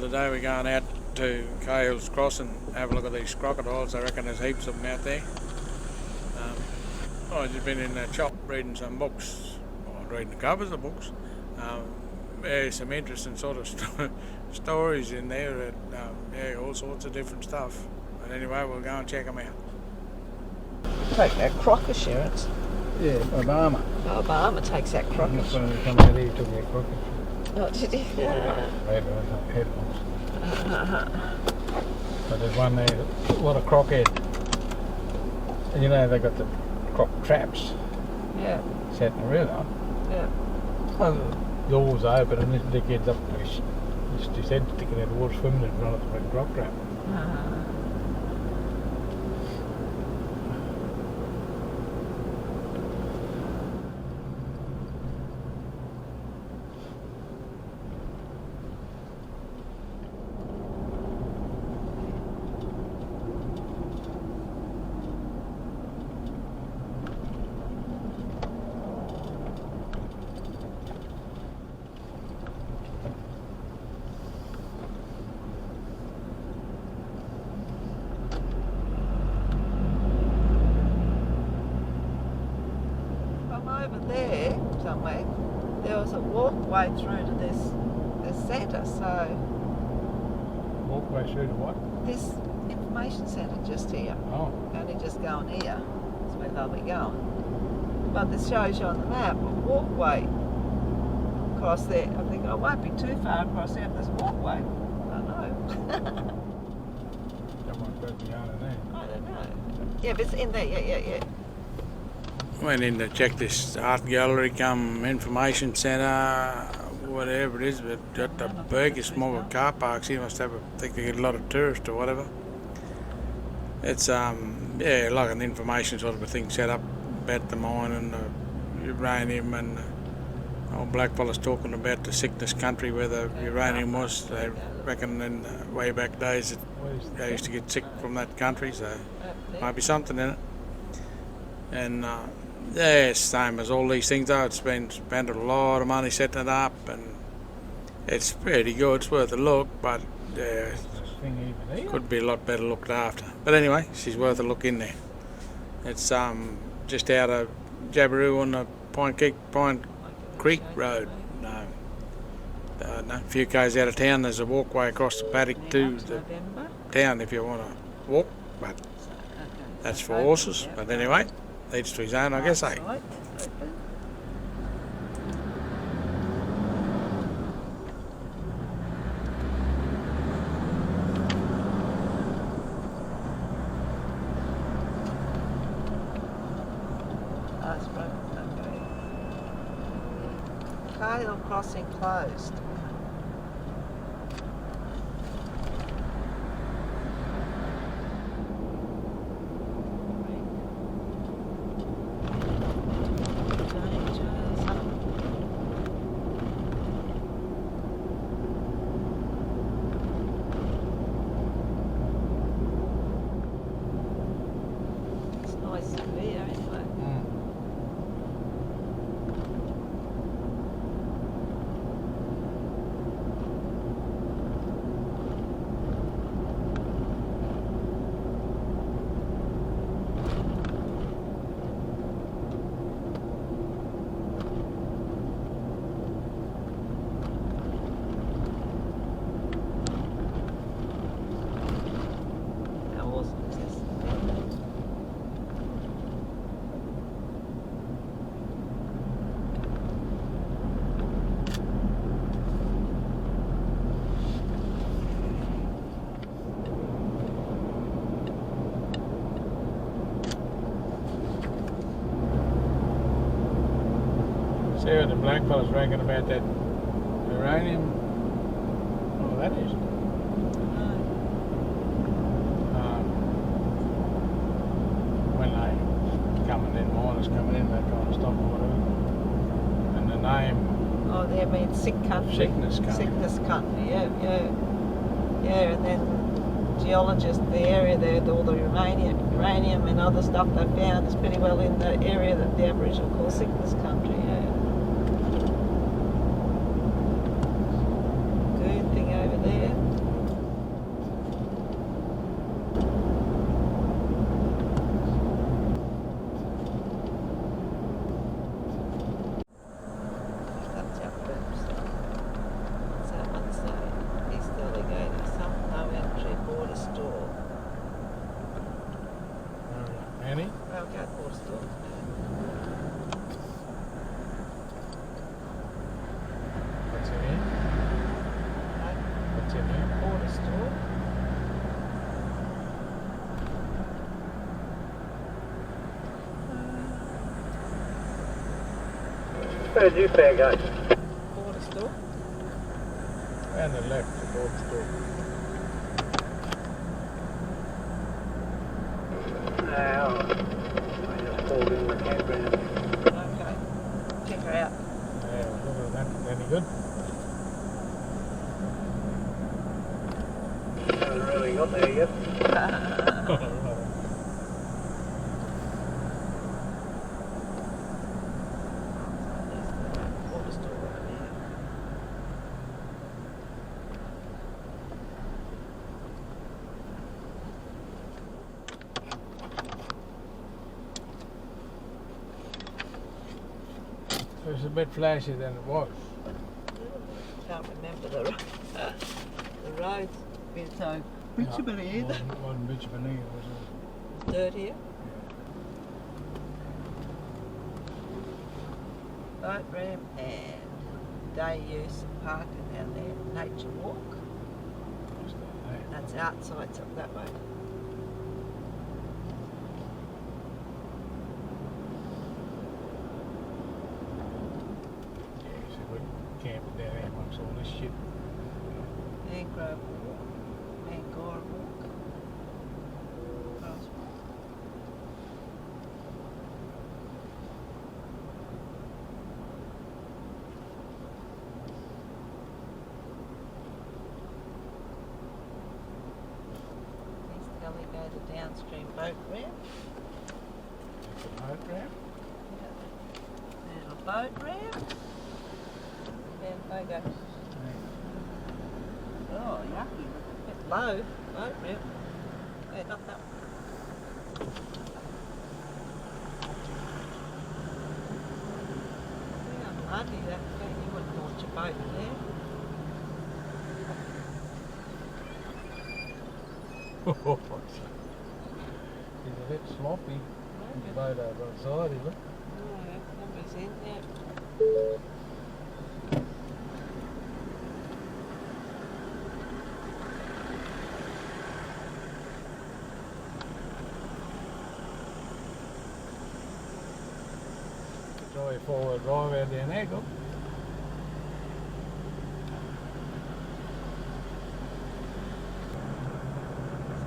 today we're going out to Cahill's Crossing, have a look at these crocodiles. I reckon there's heaps of them out there. I've just been in the shop reading some books, reading the covers of books. There's some interesting sort of stories in there, and all sorts of different stuff. But anyway, we'll go and check them out. Take that croc assurance. Yeah, Obama. Obama takes that croc That's assurance. when he come out here, he took their croc assurance. Oh, did he? Yeah. Headphones. But there's one there, a lot of crockhead. And you know they got the croc traps Yeah. set in the river. Yeah. And the door's open and this dickhead's up to his head sticking out of the water swimming in front of the croc trap. Over there somewhere, there was a walkway through to this centre, so Walkway through to what? this information centre just here, Oh. only just going here, is where they'll be going. But this shows you on the map a walkway across there. I think, oh, it won't be too far across there if there's a walkway. I don't know. That one goes behind it there. I don't know. Yeah, but it's in there, yeah. Went in to check this art gallery come information centre, whatever it is, but got the biggest mob of car parks. You must have think they get a lot of tourists or whatever. It's like an information sort of a thing set up about the mine and the uranium, and old black fella's talking about the sickness country where the uranium was. They reckon in way back days they used to get sick from that country, so might be something in it. And it's same as all these things though. It's been spent a lot of money setting it up, and it's pretty good. It's worth a look, but This thing even here. could be a lot better looked after. But anyway, she's worth a look in there. It's just out of Jabiru on the Pine Creek Road. No, a few k's out of town. There's a walkway across the paddock to the November. town if you want to walk, but that's for horses. But anyway, each to his own, I guess, eh? Right, open. That's right, okay. Cahill crossing closed. It's nice to be here anyway. How awesome is this? See what the black fella's ranking about that uranium? Oh, that is. When they coming in, miners coming in, they kind of stop or whatever. And the name, Oh, they mean sick country. Sickness country. Sickness country, yeah, and then geologists, the area there, all the uranium and other stuff they found is pretty well in the area that the Aboriginal call sickness country, yeah. Good thing over there. go to the store. What's in here? What's in here? Border store. Where did you say it goes? Border store. And the left, the border store. Now, I just pulled in my campground. Okay. Check her out. Yeah, look at that. Any good? Haven't really got there yet. Border store over there. So it's a bit flashy than it was. Can't remember the roads. Been so bitumen either. Wasn't bitumen either, was it? Dirt here. Boat ramp and day use parking down there. Nature walk. Just like that. That's outside, so that way. Yeah, so we're camping down here amongst all this shit. Mangrove walk. Mangora walk. Grass walk. East Alligator downstream boat ramp. That's a boat ramp. And a boat ramp. And they go. Oh, yucky. Bit low. Boat ramp. Yeah, not that one. Yeah, muddy that thing. You wouldn't launch a boat there. He's a bit sloppy. The boat over on the side, is it? Oh, nobody's in there. Try a forward drive out down there, go.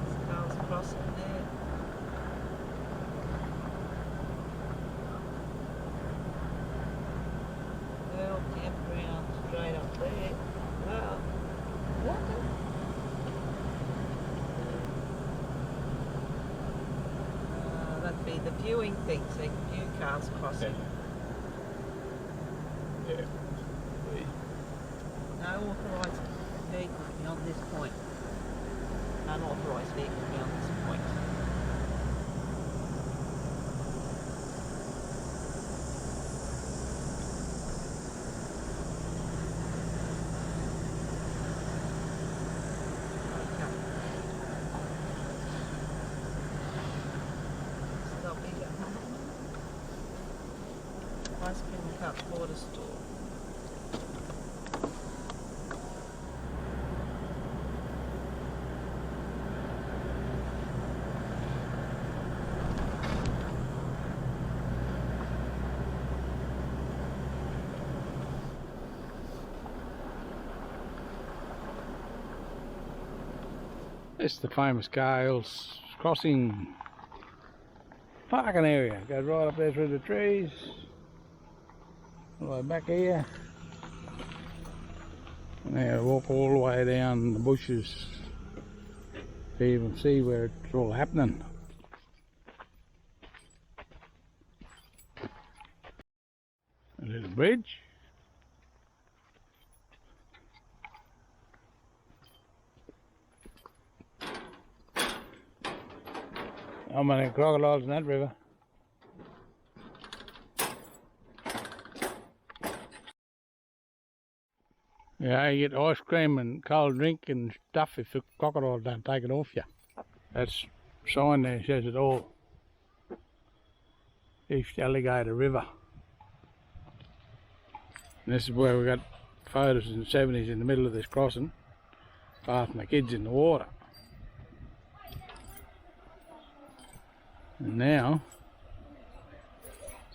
Skulls crossing there. Well, campground straight up there. Well, walking. That'd be the viewing thing, so you can view cars crossing. Yeah. No authorised vehicle beyond this point. Unauthorised vehicle beyond this point. Okay. Stop here. Ice cream and cup border store. This is the famous Cahill's crossing parking area. Goes right up there through the trees. All the way back here. And now walk all the way down the bushes to even see where it's all happening. A little bridge. How many crocodiles in that river? Yeah, you get ice cream and cold drink and stuff if the crocodile don't take it off you. That's sign there says it all. East Alligator River. And this is where we got photos in the 70s in the middle of this crossing, bathing the kids in the water. And now,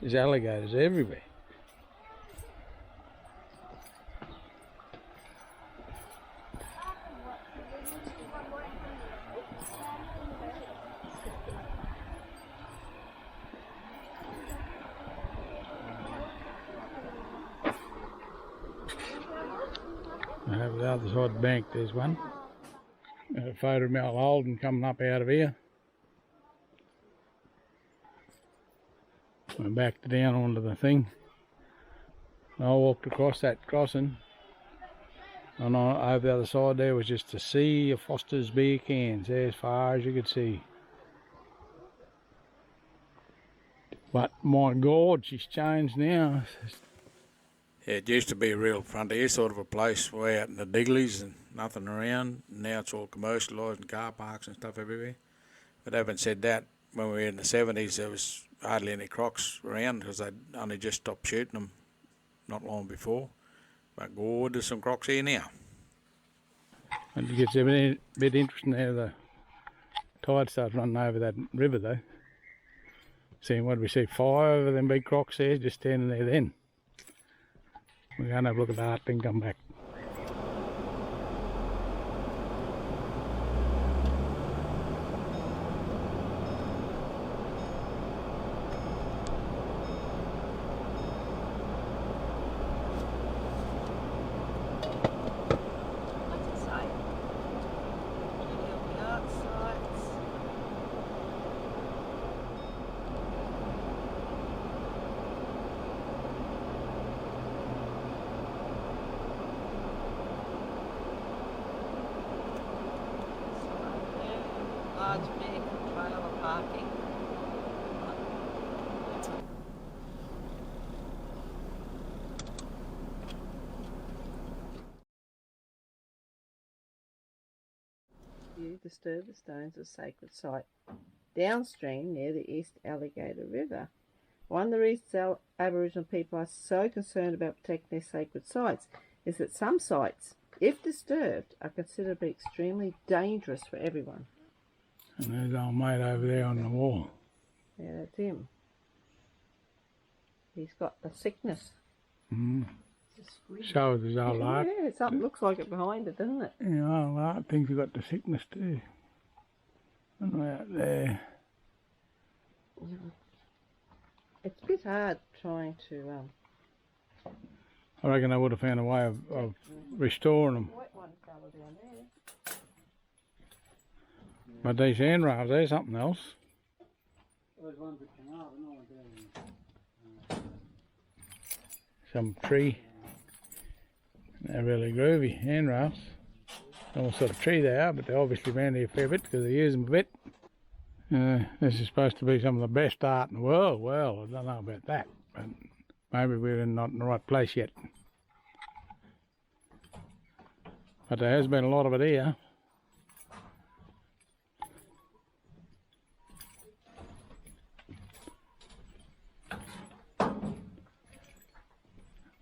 there's alligators everywhere. Over the other side of the bank there's one. Got a photo of Mount Holden coming up out of here. Went back down onto the thing. I walked across that crossing, and over the other side there was just a sea of Foster's beer cans there as far as you could see. But my God, she's changed now. Yeah, it used to be a real frontier sort of a place way out in the digglies and nothing around. Now it's all commercialised and car parks and stuff everywhere. But having said that, when we were in the 70s, there was hardly any crocs around because they'd only just stopped shooting them not long before. But God, there's some crocs here now. And it gets a bit interesting there. The tide starts running over that river though. Seeing what we see, 5 of them big crocs there just standing there then. We're going to have a look at that and come back. What's it say? Cahill art sites. Large vehicle trailer parking. You disturb the stones of sacred site downstream near the East Alligator River. One of the reasons Aboriginal people are so concerned about protecting their sacred sites is that some sites, if disturbed, are considered to be extremely dangerous for everyone. And there's old mate over there on the wall. Yeah, that's him. He's got the sickness. Shows his old art. Yeah, something looks like it behind it, doesn't it? Yeah, old art thinks he got the sickness too. And we're out there. It's a bit hard trying to. I reckon I would have found a way of restoring them. White one fella down there. But these handrails, there's something else. Those ones that came out, I know Some tree. They're really groovy handrails. Don't know what sort of tree they are, but they're obviously around here a fair bit because they use them a bit. This is supposed to be some of the best art in the world. Well, I don't know about that, but maybe we're not in the right place yet. But there has been a lot of it here.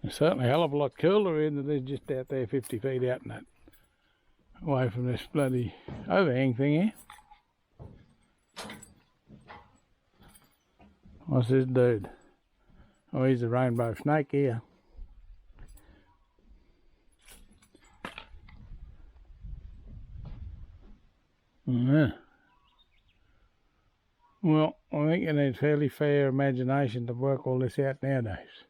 It's certainly a hell of a lot cooler in than there's just out there 50 feet out in that, away from this bloody overhang thing here. What's this dude? Oh, he's a rainbow snake here. Yeah. Well, I think you need fairly fair imagination to work all this out nowadays.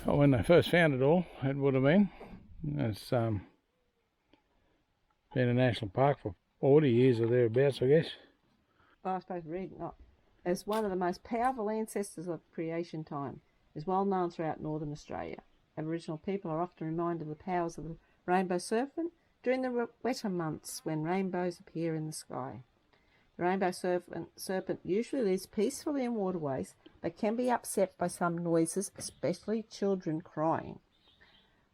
Oh, when they first found it all, it would have been. It's been a national park for 40 years or thereabouts, I guess. I suppose read not. As one of the most powerful ancestors of creation time, is well known throughout northern Australia. Aboriginal people are often reminded of the powers of the rainbow serpent during the wetter months when rainbows appear in the sky. The rainbow serpent usually lives peacefully in waterways, but can be upset by some noises, especially children crying.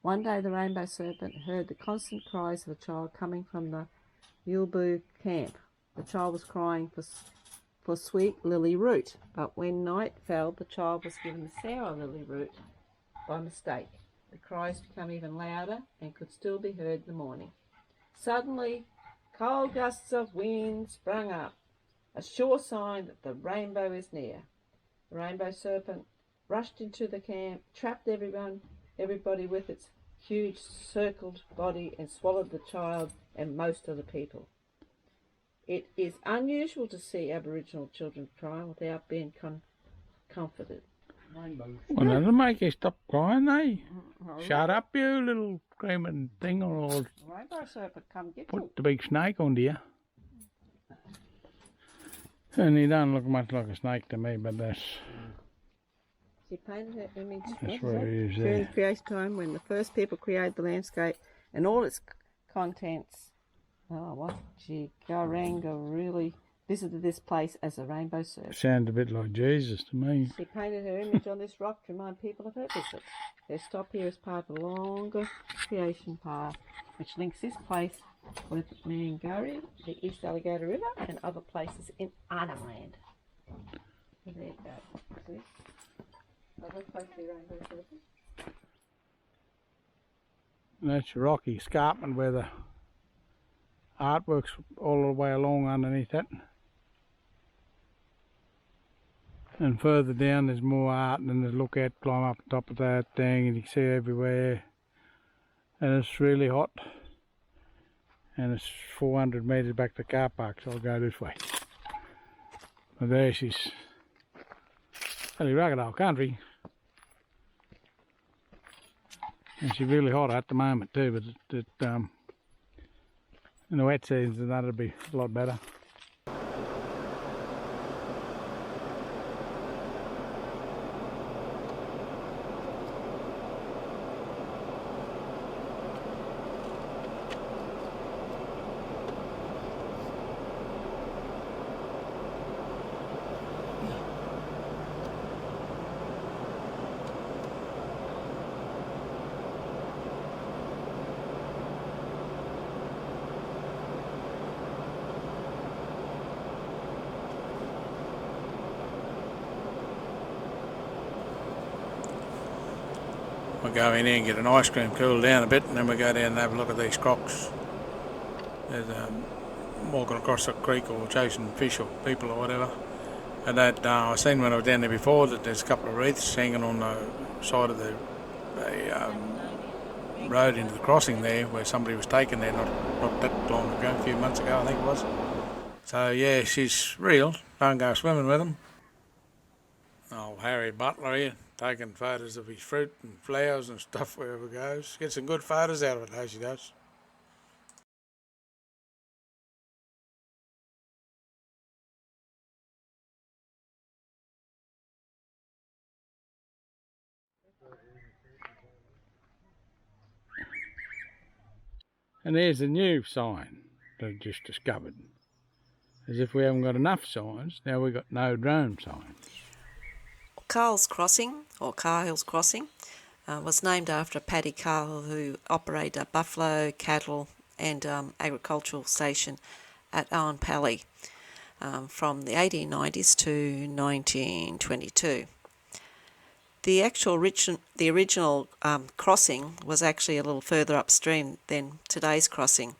One day the rainbow serpent heard the constant cries of a child coming from the Yulbu camp. The child was crying for for sweet lily root, but when night fell, the child was given the sour lily root by mistake. The cries became even louder and could still be heard in the morning. Suddenly, cold gusts of wind sprang up, a sure sign that the rainbow is near. The rainbow serpent rushed into the camp, trapped everybody with its huge circled body, and swallowed the child and most of the people. It is unusual to see Aboriginal children cry without being comforted. Well, that'll make you stop crying, eh? Shut up, you little screaming thing, or I'll Rainbow serpent come get you. put the big snake onto you. And he don't look much like a snake to me, but that's She painted her image where he is during there. creation time when the first people created the landscape and all its contents. Oh, what? Garanga really visited this place as a rainbow serpent. Sounds a bit like Jesus to me. She painted her image on this rock to remind people of her visit. Their stop here is part of a longer creation path which links this place with Mangari, the East Alligator River, and other places in Arnhem Land. So there you go. See? Other place the rainbow serpent. That's a rocky escarpment where the artwork's all the way along underneath it. And further down there's more art, and there's look out, climb up the top of that thing, and you can see everywhere. And it's really hot. And it's 400 metres back to the car park, so I'll go this way. But there she's fairly rugged old country. And she's really hot at the moment too, but in the wet season that'll be a lot better. We'll go in here and get an ice cream, cool down a bit, and then we'll go down and have a look at these crocs. There's walking across the creek or chasing fish or people or whatever. And that I seen when I was down there before that there's a couple of wreaths hanging on the side of the road into the crossing there where somebody was taken there not that long ago, a few months ago I think it was. So yeah, she's real. Don't go swimming with them. Oh, Harry Butler here, taking photos of his fruit and flowers and stuff wherever he goes. Get some good photos out of it, how she does. And there's a new sign that I just discovered. As if we haven't got enough signs, now we've got no drone signs. Cahill's Crossing, or Cahill's Crossing, was named after Paddy Cahill, who operated a buffalo, cattle and agricultural station at Owen Pally from the 1890s to 1922. The original crossing was actually a little further upstream than today's crossing,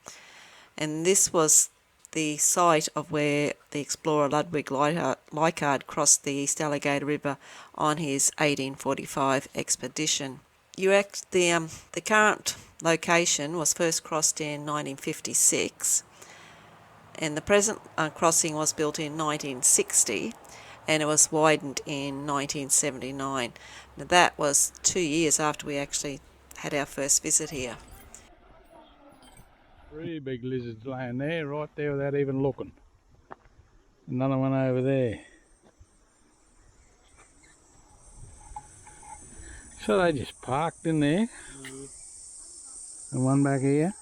and this was the site of where the explorer Ludwig Leichhardt crossed the East Alligator River on his 1845 expedition. The current location was first crossed in 1956, and the present crossing was built in 1960, and it was widened in 1979. Now that was 2 years after we actually had our first visit here. 3 big lizards laying there, right there without even looking. Another one over there. So they just parked in there. And one back here.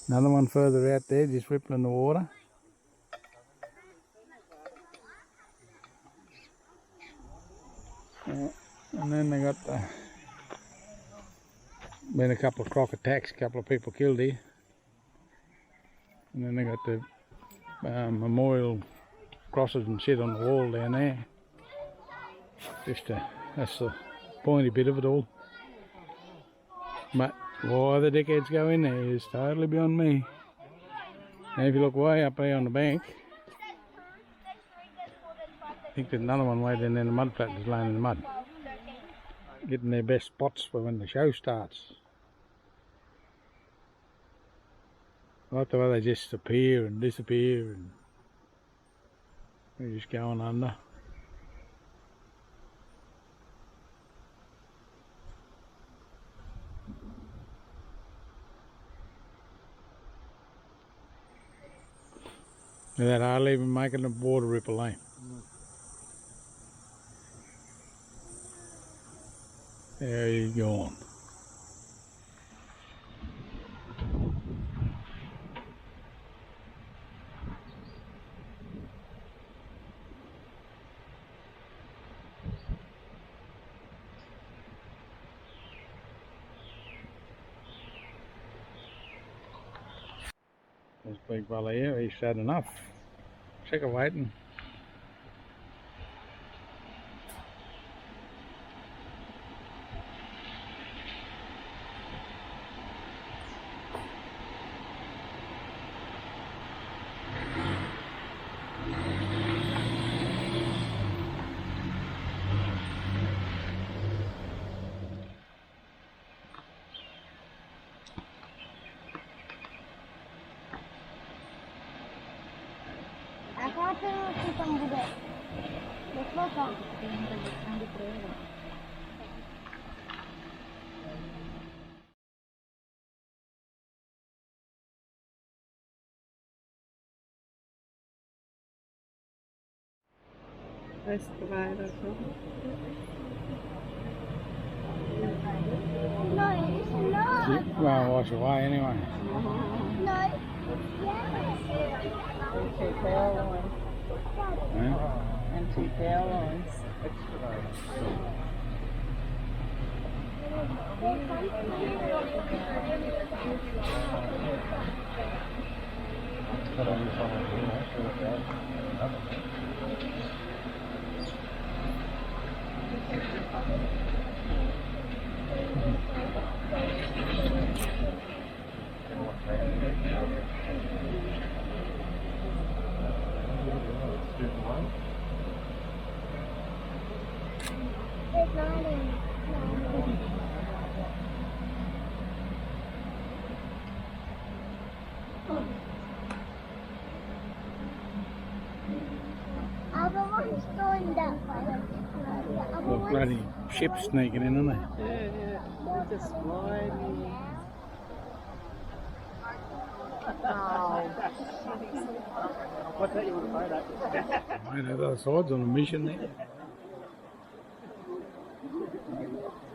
Another one further out there, just rippling the water. And then they got been a couple of croc attacks, a couple of people killed here. And then they got the memorial crosses and shit on the wall down there. That's the pointy bit of it all. But why the dickheads go in there is totally beyond me. Now if you look way up there on the bank, I think there's another one way down there in the mud flat that's laying in the mud. Getting their best spots for when the show starts. I like the way they just appear and disappear and they're just going under. Without hardly even making the water ripple, eh? There he's gone. This big fella here, he's had enough. Sick of waiting. That's the way that's No, it's not. It won't wash away anyway. No. and two power lines. Yeah? And two power lines. It's not in. Other one's going that way. The other Look, one's bloody ship sneaking in, isn't they? Yeah. They're just sliding. What's that you want to photo? Mate, those other sides on a mission there.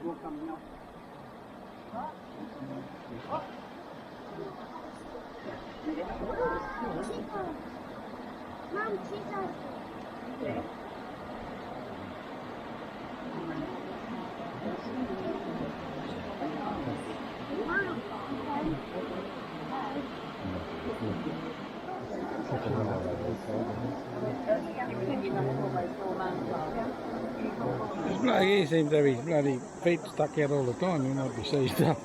More coming up. Mom, she's This bloke here seems to have his bloody feet stuck out all the time. He might be seized up.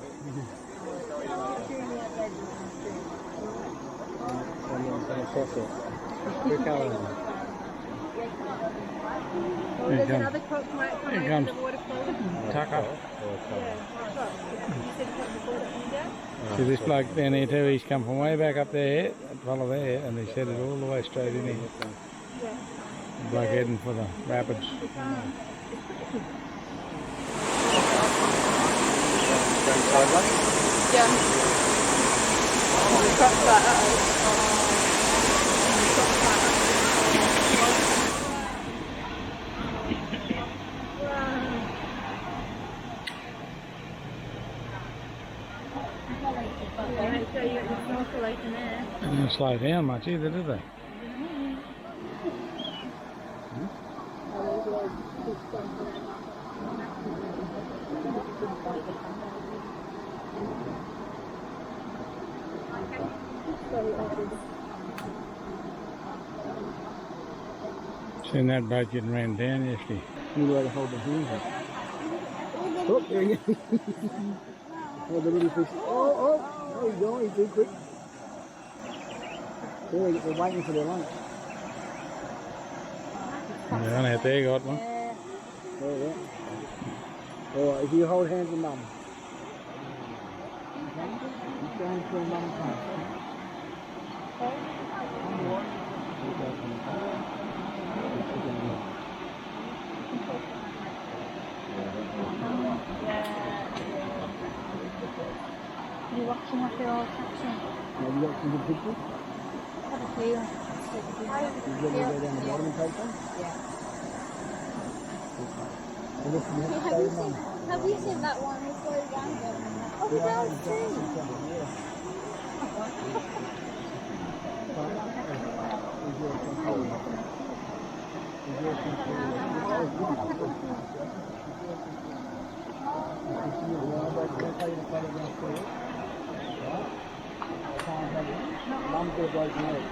There's another croc might come Here over comes the waterfall. Tucker. Yeah, croc. You said come before the window? See this bloke down here too, he's come from way back up there, that fella there, and he's headed all the way straight in here. Yeah. The bloke heading for the rapids. Yeah. The croc's like, uh-oh. So you got your snorkel open there. They didn't slow down much either, did they? Seen that boat getting ran down yesterday. You know how to hold the hands up. Oh, there you go. Oh, the little fish. Oh, there you go. He's too quick. They're waiting for their lunch. The one out there got one. Oh, yeah. Oh, if you hold hands with mum. He's going for mum's home. You watching up your section? Have you got some good pictures? Have a few. You want me to go down the bottom and take them? Yeah. And listen, you have to stay with mum. Have you seen that one with Floyd Gander? Oh, the girls too. Mum's got a broken leg.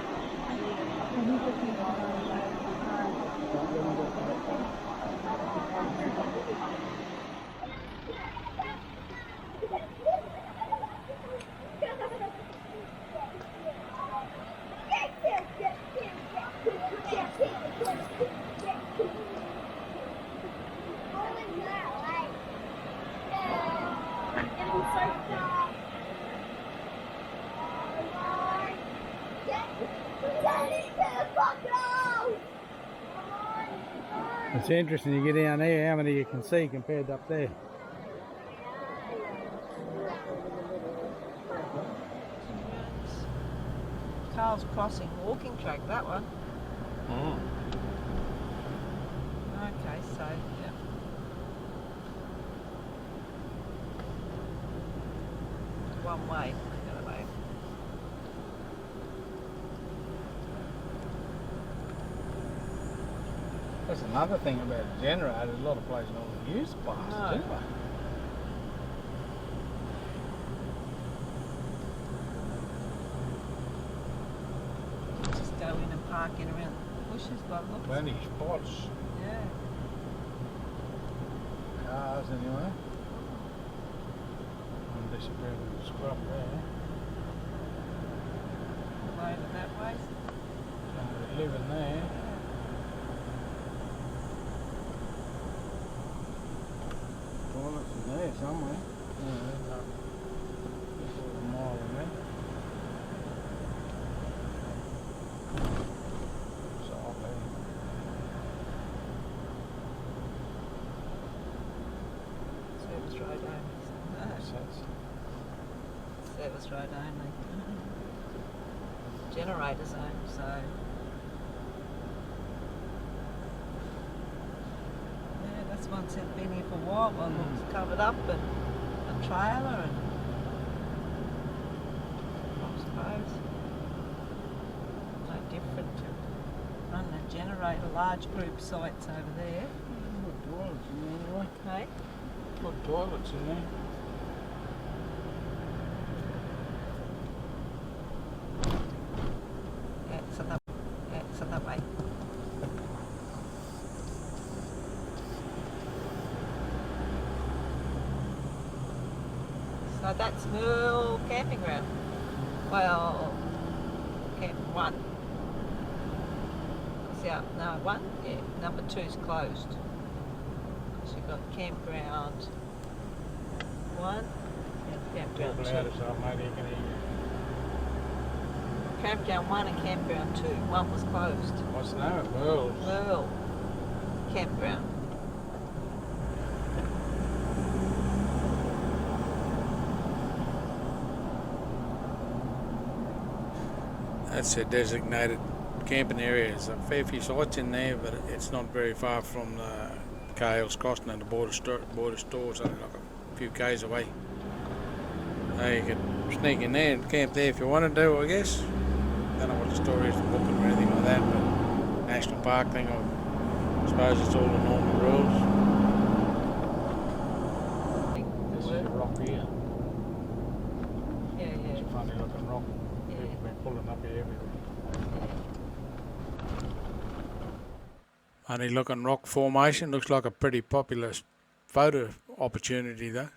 It's interesting, you get down here, how many you can see compared to up there. Cahill's Crossing walking track, that one. Okay, so, yeah. One way, the other way. That's another thing about a generator, a lot of places don't use bars, No. do they? Just go in and park in around the bushes by the looks. Plenty of spots, Yeah. cars anyway. I'm disappearing with the scrub there. All over that way. Somebody living there. Toilets in there somewhere. Yeah, just a mile in there. Service road only. No, service road only. Generator zone, so. Yeah, that's one said been here for a while. Well, it's covered up and a trailer and I suppose no different to running a generator, large group sites over there. Got toilets in there anyway. Okay. Got toilets in there. So that way. So that's Mill Camping Ground. Well, Camp 1. Yeah, no, 1? Yeah, number 2's closed. So you've got Campground 1 and Campground 2. Maybe you can hear. Campground 1 and Campground 2. 1 was closed. What's the name of it? Merle Campground. That's a designated camping area. There's a fair few sites in there, but it's not very far from the Cahill's Crossing and the border stores, only like a few k's away. So you could sneak in there and camp there if you wanted to, I guess. Don't know what the story is for booking or anything like that, but national park thing, I suppose it's all the normal rules. This is a rock here. Yeah, It's a funny looking rock. Yeah. People have been pulling up here everywhere. Funny looking rock formation. Looks like a pretty popular photo opportunity though.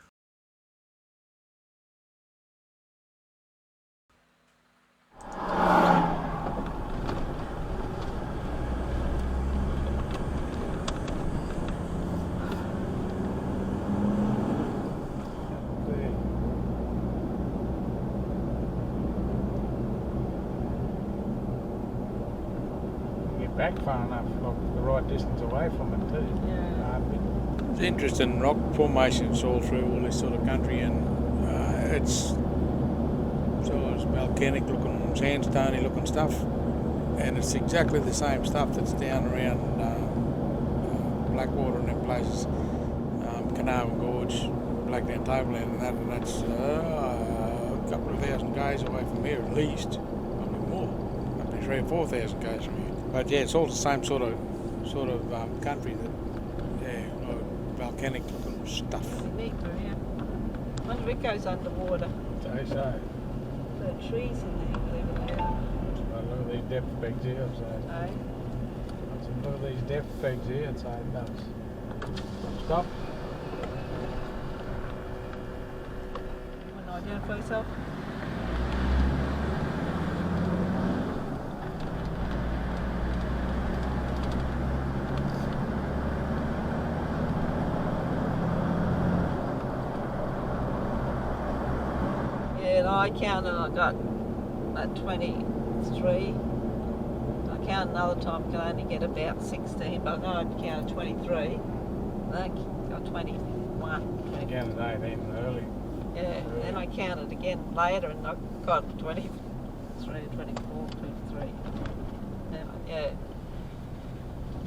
Back far enough, like the right distance away from it too. Yeah. It's interesting rock formations all through all this sort of country, and it's sort of volcanic looking, sandstony looking stuff, and it's exactly the same stuff that's down around Blackwater and them places, Carnarvon Gorge, Blackdown Tableland and that's a couple of thousand k's away from here at least, probably more, probably 3,000 or 4,000 k's from here. But yeah, it's all the same sort of country that, volcanic looking stuff. Unique, yeah. I wonder if it goes underwater. So. The trees in there, whatever they are. Look at these depth pegs here. Eh? Look at these depth pegs here. It's stop. You want to identify yourself? Yeah, I counted, I got at 23. I counted another time, could only get about 16, but I know I counted 23. I got 21. I counted 18 early. Yeah, then I counted again later and I got 23, 24, 23. Yeah.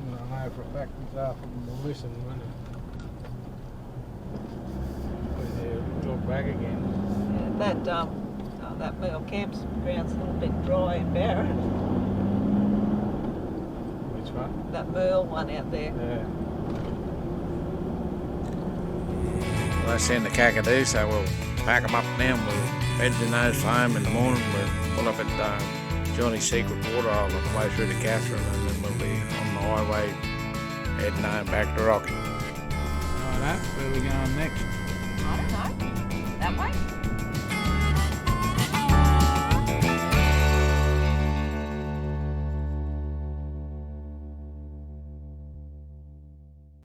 I know for a fact it's half of them will listen when you look back again. Yeah, that Merle campground's a little bit dry and barren. Which one? That Merle one out there. Yeah. Well, that's in the Cockatoo, so we'll pack them up now and we'll head to those home in the morning. We'll pull up at Johnny's Secret Waterhole on the way through to Catherine, and then we'll be on the highway heading home back to Rocky. Alright, where are we going next? I don't know. That way?